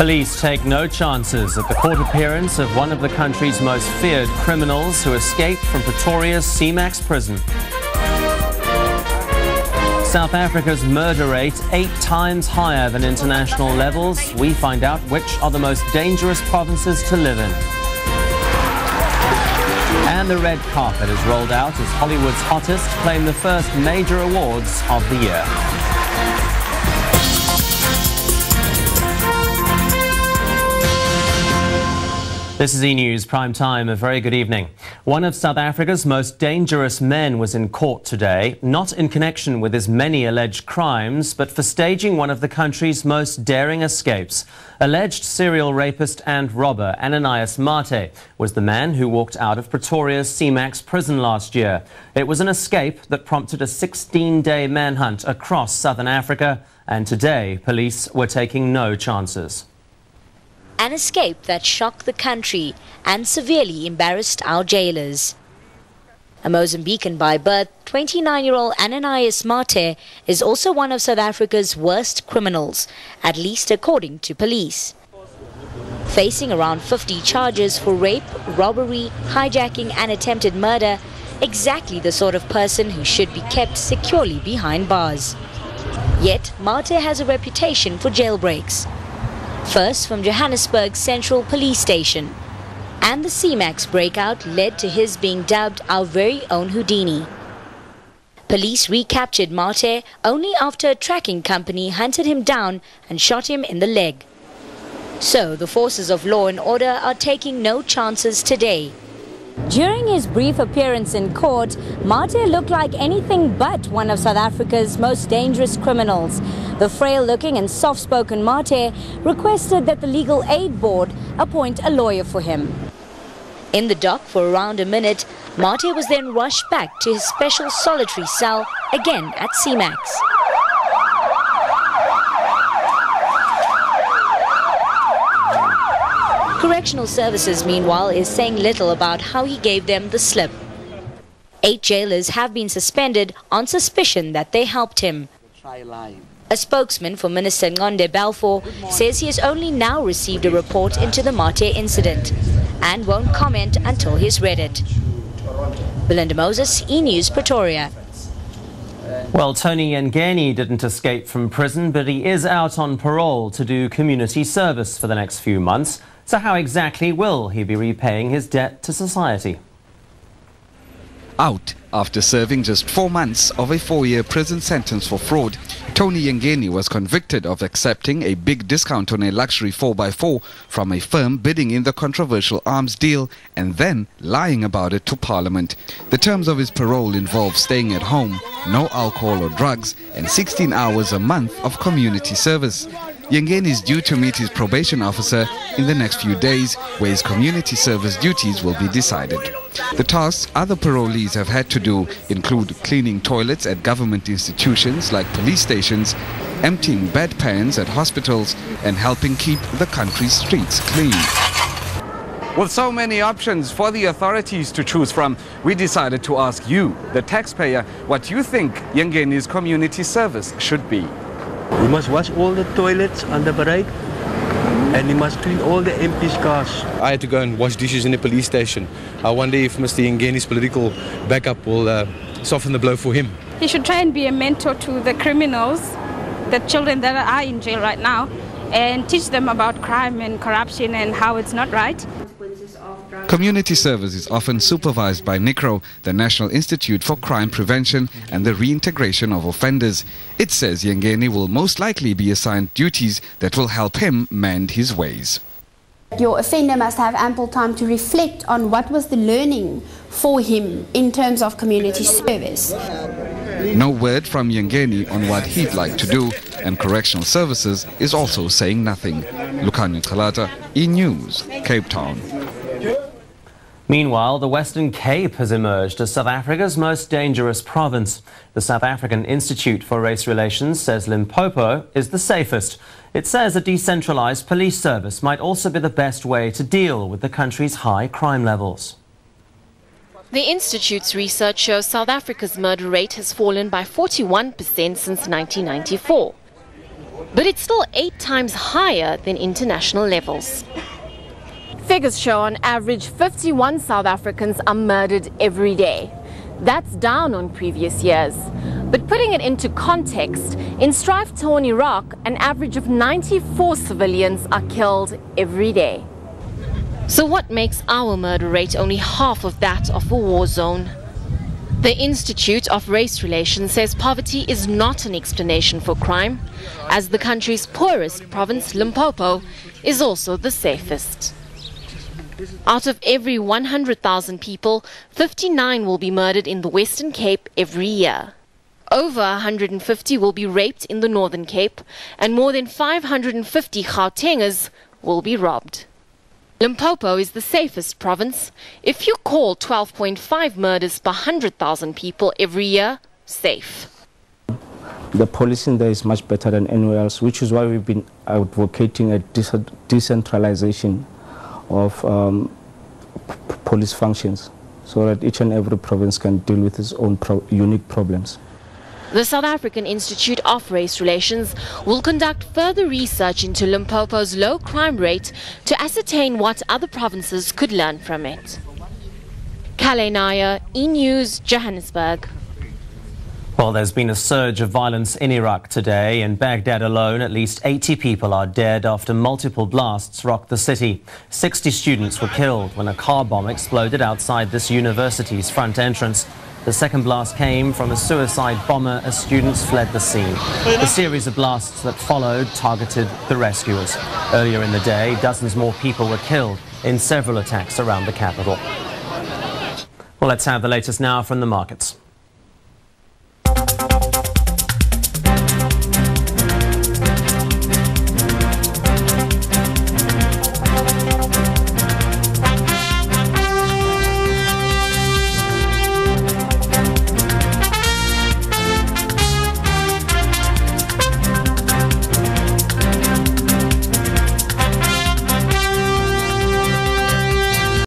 Police take no chances at the court appearance of one of the country's most feared criminals who escaped from Pretoria's C-Max prison. South Africa's murder rate 8 times higher than international levels. We find out which are the most dangerous provinces to live in. And the red carpet is rolled out as Hollywood's hottest claim the first major awards of the year. This is E-News Prime Time. A very good evening. One of South Africa's most dangerous men was in court today, not in connection with his many alleged crimes, but for staging one of the country's most daring escapes. Alleged serial rapist and robber Ananias Mate was the man who walked out of Pretoria's C-Max prison last year. It was an escape that prompted a 16-day manhunt across southern Africa, and today police were taking no chances. An escape that shocked the country and severely embarrassed our jailers. A Mozambican by birth, 29-year-old Ananias Mate is also one of South Africa's worst criminals, at least according to police. Facing around 50 charges for rape, robbery, hijacking and attempted murder, exactly the sort of person who should be kept securely behind bars. Yet Mate has a reputation for jailbreaks. First from Johannesburg's Central Police Station. And the C-Max breakout led to his being dubbed our very own Houdini. Police recaptured Mate only after a tracking company hunted him down and shot him in the leg. So the forces of law and order are taking no chances today. During his brief appearance in court, Mate looked like anything but one of South Africa's most dangerous criminals. The frail-looking and soft-spoken Mate requested that the Legal Aid Board appoint a lawyer for him. In the dock for around a minute, Mate was then rushed back to his special solitary cell, again at C-Max. Correctional Services, meanwhile, is saying little about how he gave them the slip. 8 jailers have been suspended on suspicion that they helped him. A spokesman for Minister Ngonde Balfour says he has only now received a report into the Mate incident and won't comment until he's read it. Belinda Moses, E-News, Pretoria. Well, Tony Yengeni didn't escape from prison, but he is out on parole to do community service for the next few months. So how exactly will he be repaying his debt to society? Out after serving just 4 months of a 4-year prison sentence for fraud, Tony Yengeni was convicted of accepting a big discount on a luxury 4x4 from a firm bidding in the controversial arms deal and then lying about it to Parliament. The terms of his parole involve staying at home, no alcohol or drugs, and 16 hours a month of community service. Yengeni is due to meet his probation officer in the next few days, where his community service duties will be decided. The tasks other parolees have had to do include cleaning toilets at government institutions like police stations, emptying bedpans at hospitals, and helping keep the country's streets clean. With so many options for the authorities to choose from, we decided to ask you, the taxpayer, what you think Yengeni's community service should be. You must wash all the toilets on the parade and you must clean all the empty cars. I had to go and wash dishes in the police station. I wonder if Mr. Yengeni's political backup will soften the blow for him. He should try and be a mentor to the criminals, the children that are in jail right now, and teach them about crime and corruption and how it's not right. Community service is often supervised by NICRO, the National Institute for Crime Prevention and the Reintegration of Offenders. It says Yengeni will most likely be assigned duties that will help him mend his ways. Your offender must have ample time to reflect on what was the learning for him in terms of community service. No word from Yengeni on what he'd like to do, and Correctional Services is also saying nothing. Lukhanyo Khalata, E-News, Cape Town. Meanwhile, the Western Cape has emerged as South Africa's most dangerous province. The South African Institute for Race Relations says Limpopo is the safest. It says a decentralized police service might also be the best way to deal with the country's high crime levels. The Institute's research shows South Africa's murder rate has fallen by 41% since 1994. but it's still 8 times higher than international levels. Figures show on average 51 South Africans are murdered every day. That's down on previous years. But putting it into context, in strife-torn Iraq, an average of 94 civilians are killed every day. So what makes our murder rate only half of that of a war zone? The Institute of Race Relations says poverty is not an explanation for crime, as the country's poorest province, Limpopo, is also the safest. Out of every 100,000 people, 59 will be murdered in the Western Cape every year. Over 150 will be raped in the Northern Cape, and more than 550 Gautengers will be robbed. Limpopo is the safest province. If you call 12.5 murders per 100,000 people every year safe. The policing there is much better than anywhere else, which is why we've been advocating a decentralization of police functions, so that each and every province can deal with its own unique problems. The South African Institute of Race Relations will conduct further research into Limpopo's low crime rate to ascertain what other provinces could learn from it. Kale Nair, E-News, Johannesburg. Well, there's been a surge of violence in Iraq today. In Baghdad alone, at least 80 people are dead after multiple blasts rocked the city. 60 students were killed when a car bomb exploded outside this university's front entrance. The second blast came from a suicide bomber as students fled the scene. The series of blasts that followed targeted the rescuers. Earlier in the day, dozens more people were killed in several attacks around the capital. Well, let's have the latest now from the markets.